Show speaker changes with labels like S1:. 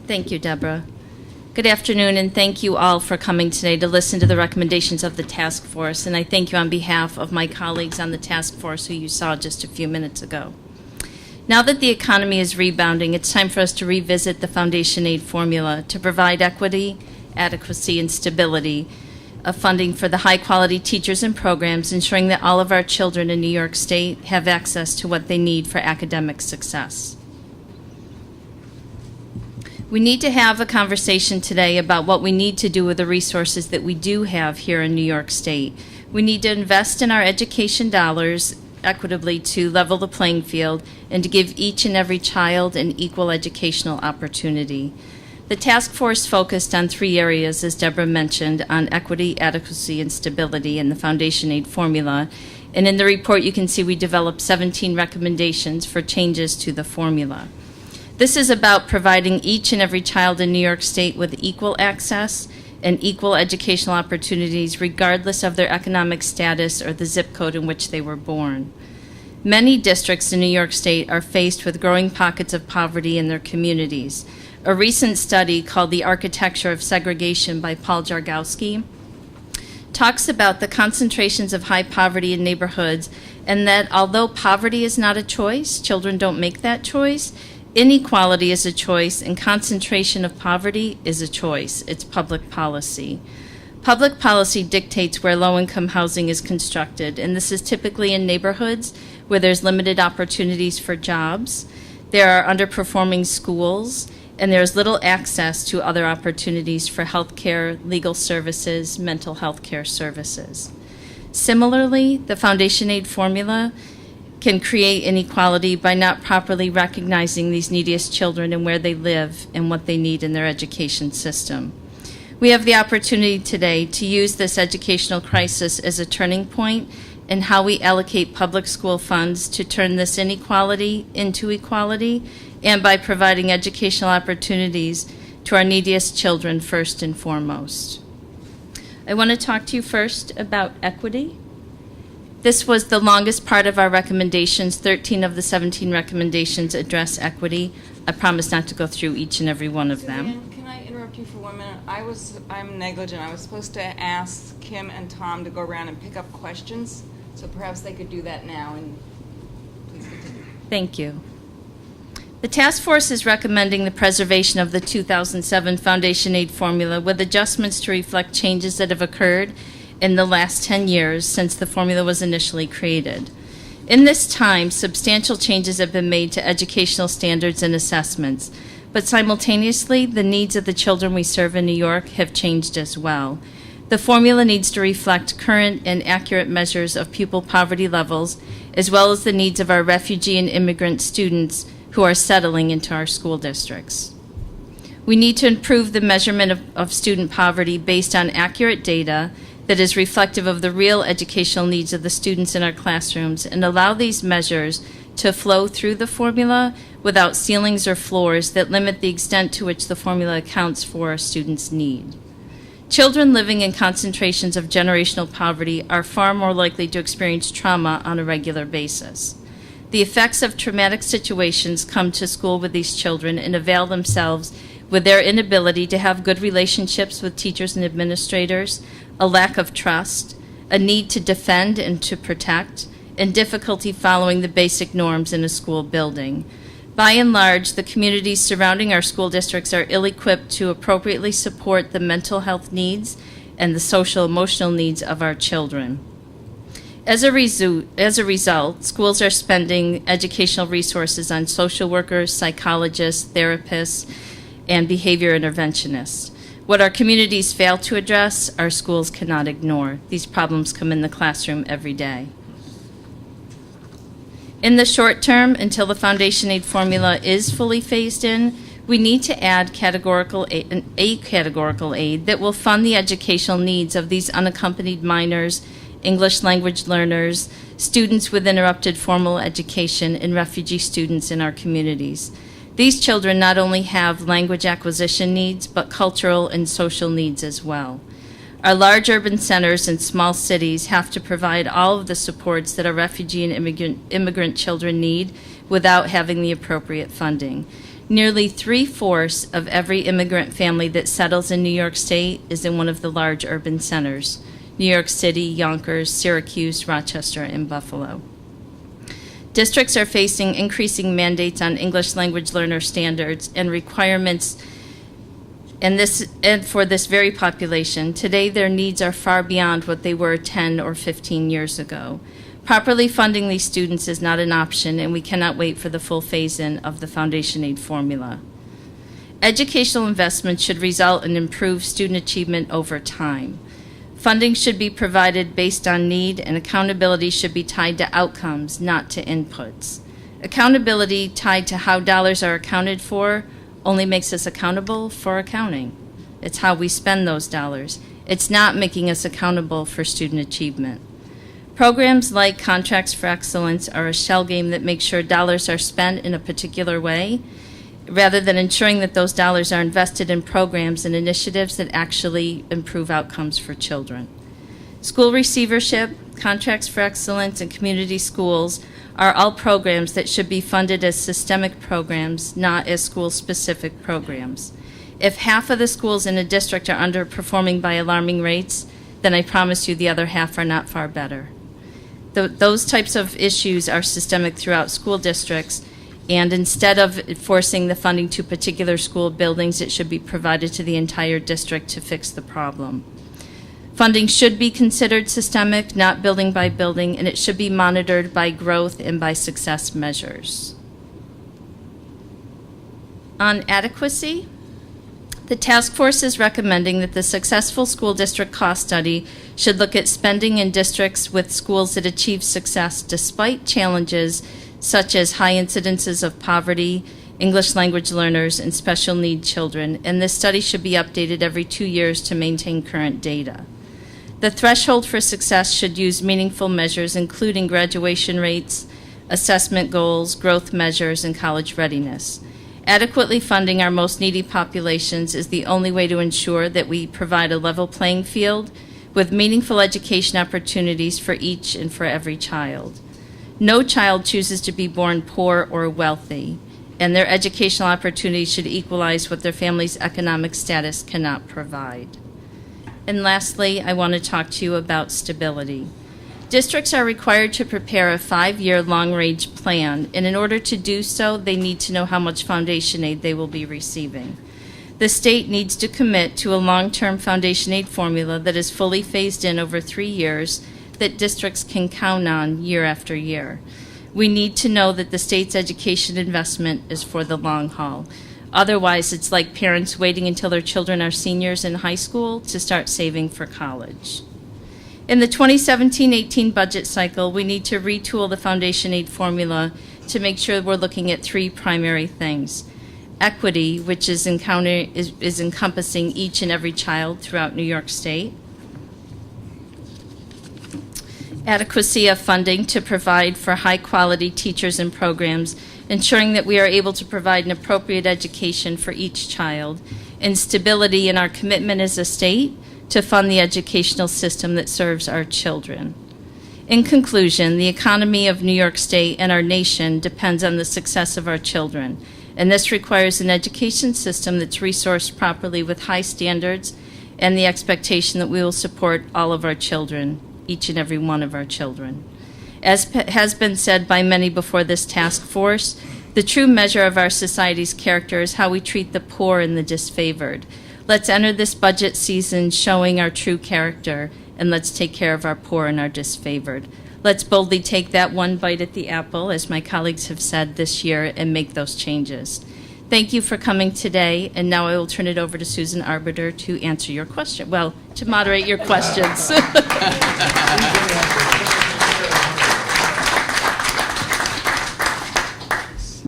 S1: Thank you, Deborah. Good afternoon, and thank you all for coming today to listen to the recommendations of the task force. And I thank you on behalf of my colleagues on the task force who you saw just a few minutes ago. Now that the economy is rebounding, it's time for us to revisit the foundation aid formula to provide equity, adequacy, and stability of funding for the high-quality teachers and programs, ensuring that all of our children in New York State have access to what they need for academic success. We need to have a conversation today about what we need to do with the resources that we do have here in New York State. We need to invest in our education dollars equitably to level the playing field and to give each and every child an equal educational opportunity. The task force focused on 3 areas, as Deborah mentioned, on equity, adequacy, and stability in the foundation aid formula. And in the report, you can see we developed 17 recommendations for changes to the formula. This is about providing each and every child in New York State with equal access and equal educational opportunities regardless of their economic status or the zip code in which they were born. Many districts in New York State are faced with growing pockets of poverty in their communities. A recent study called The Architecture of Segregation by Paul Jargowski talks about the concentrations of high poverty in neighborhoods, and that although poverty is not a choice, children don't make that choice, inequality is a choice, and concentration of poverty is a choice. It's public policy. Public policy dictates where low-income housing is constructed, and this is typically in neighborhoods where there's limited opportunities for jobs, there are underperforming schools, and there's little access to other opportunities for health care, legal services, mental health care services. Similarly, the foundation aid formula can create inequality by not properly recognizing these neediest children and where they live and what they need in their education system. We have the opportunity today to use this educational crisis as a turning point in how we allocate public school funds to turn this inequality into equality, and by providing educational opportunities to our neediest children first and foremost. I want to talk to you first about equity. This was the longest part of our recommendations. 13 of the 17 recommendations address equity. I promise not to go through each and every one of them.
S2: Suzanne, can I interrupt you for 1 minute? I'm negligent. I was supposed to ask Kim and Tom to go around and pick up questions, so perhaps they could do that now, and please continue.
S1: Thank you. The task force is recommending the preservation of the 2007 foundation aid formula with adjustments to reflect changes that have occurred in the last 10 years since the formula was initially created. In this time, substantial changes have been made to educational standards and assessments, but simultaneously, the needs of the children we serve in New York have changed as well. The formula needs to reflect current and accurate measures of pupil poverty levels, as well as the needs of our refugee and immigrant students who are settling into our school districts. We need to improve the measurement of student poverty based on accurate data that is reflective of the real educational needs of the students in our classrooms, and allow these measures to flow through the formula without ceilings or floors that limit the extent to which the formula accounts for a student's need. Children living in concentrations of generational poverty are far more likely to experience trauma on a regular basis. The effects of traumatic situations come to school with these children and avail themselves with their inability to have good relationships with teachers and administrators, a lack of trust, a need to defend and to protect, and difficulty following the basic norms in a school building. By and large, the communities surrounding our school districts are ill-equipped to appropriately support the mental health needs and the social-emotional needs of our children. As a result, schools are spending educational resources on social workers, psychologists, therapists, and behavior interventionists. What our communities fail to address, our schools cannot ignore. These problems come in the classroom every day. In the short term, until the foundation aid formula is fully phased in, we need to add a categorical aid that will fund the educational needs of these unaccompanied minors, English language learners, students with interrupted formal education, and refugee students in our communities. These children not only have language acquisition needs, but cultural and social needs as well. Our large urban centers and small cities have to provide all of the supports that our refugee and immigrant children need without having the appropriate funding. Nearly 3/4 of every immigrant family that settles in New York State is in one of the large urban centers: New York City, Yonkers, Syracuse, Rochester, and Buffalo. Districts are facing increasing mandates on English language learner standards and requirements, and for this very population. Today, their needs are far beyond what they were 10 or 15 years ago. Properly funding these students is not an option, and we cannot wait for the full phase-in of the foundation aid formula. Educational investments should result in improved student achievement over time. Funding should be provided based on need, and accountability should be tied to outcomes, not to inputs. Accountability tied to how dollars are accounted for only makes us accountable for accounting. It's how we spend those dollars. It's not making us accountable for student achievement. Programs like Contracts for Excellence are a shell game that makes sure dollars are spent in a particular way, rather than ensuring that those dollars are invested in programs and initiatives that actually improve outcomes for children. School receivership, Contracts for Excellence, and community schools are all programs that should be funded as systemic programs, not as school-specific programs. If half of the schools in a district are underperforming by alarming rates, then I promise you the other half are not far better. Those types of issues are systemic throughout school districts, and instead of forcing the funding to particular school buildings, it should be provided to the entire district to fix the problem. Funding should be considered systemic, not building by building, and it should be monitored by growth and by success measures. On adequacy, the task force is recommending that the successful school district cost study should look at spending in districts with schools that achieve success despite challenges such as high incidences of poverty, English language learners, and special need children, and this study should be updated every 2 years to maintain current data. The threshold for success should use meaningful measures, including graduation rates, assessment goals, growth measures, and college readiness. Adequately funding our most needy populations is the only way to ensure that we provide a level playing field with meaningful education opportunities for each and for every child. No child chooses to be born poor or wealthy, and their educational opportunities should equalize what their family's economic status cannot provide. And lastly, I want to talk to you about stability. Districts are required to prepare a 5-year long-range plan, and in order to do so, they need to know how much foundation aid they will be receiving. The state needs to commit to a long-term foundation aid formula that is fully phased in over 3 years that districts can count on year after year. We need to know that the state's education investment is for the long haul. Otherwise, it's like parents waiting until their children are seniors in high school to start saving for college. In the 2017-18 budget cycle, we need to retool the foundation aid formula to make sure we're looking at 3 primary things. Equity, which is encompassing each and every child throughout New York State. Adequacy of funding to provide for high-quality teachers and programs, ensuring that we are able to provide an appropriate education for each child, and stability in our commitment as a state to fund the educational system that serves our children. In conclusion, the economy of New York State and our nation depends on the success of our children, and this requires an education system that's resourced properly with high standards and the expectation that we will support all of our children, each and every one of our children. As has been said by many before this task force, the true measure of our society's character is how we treat the poor and the disfavored. Let's enter this budget season showing our true character, and let's take care of our poor and our disfavored. Let's boldly take that one bite at the apple, as my colleagues have said this year, and make those changes. Thank you for coming today, and now I will turn it over to Susan Arbiter to answer your question. Well, to moderate your questions.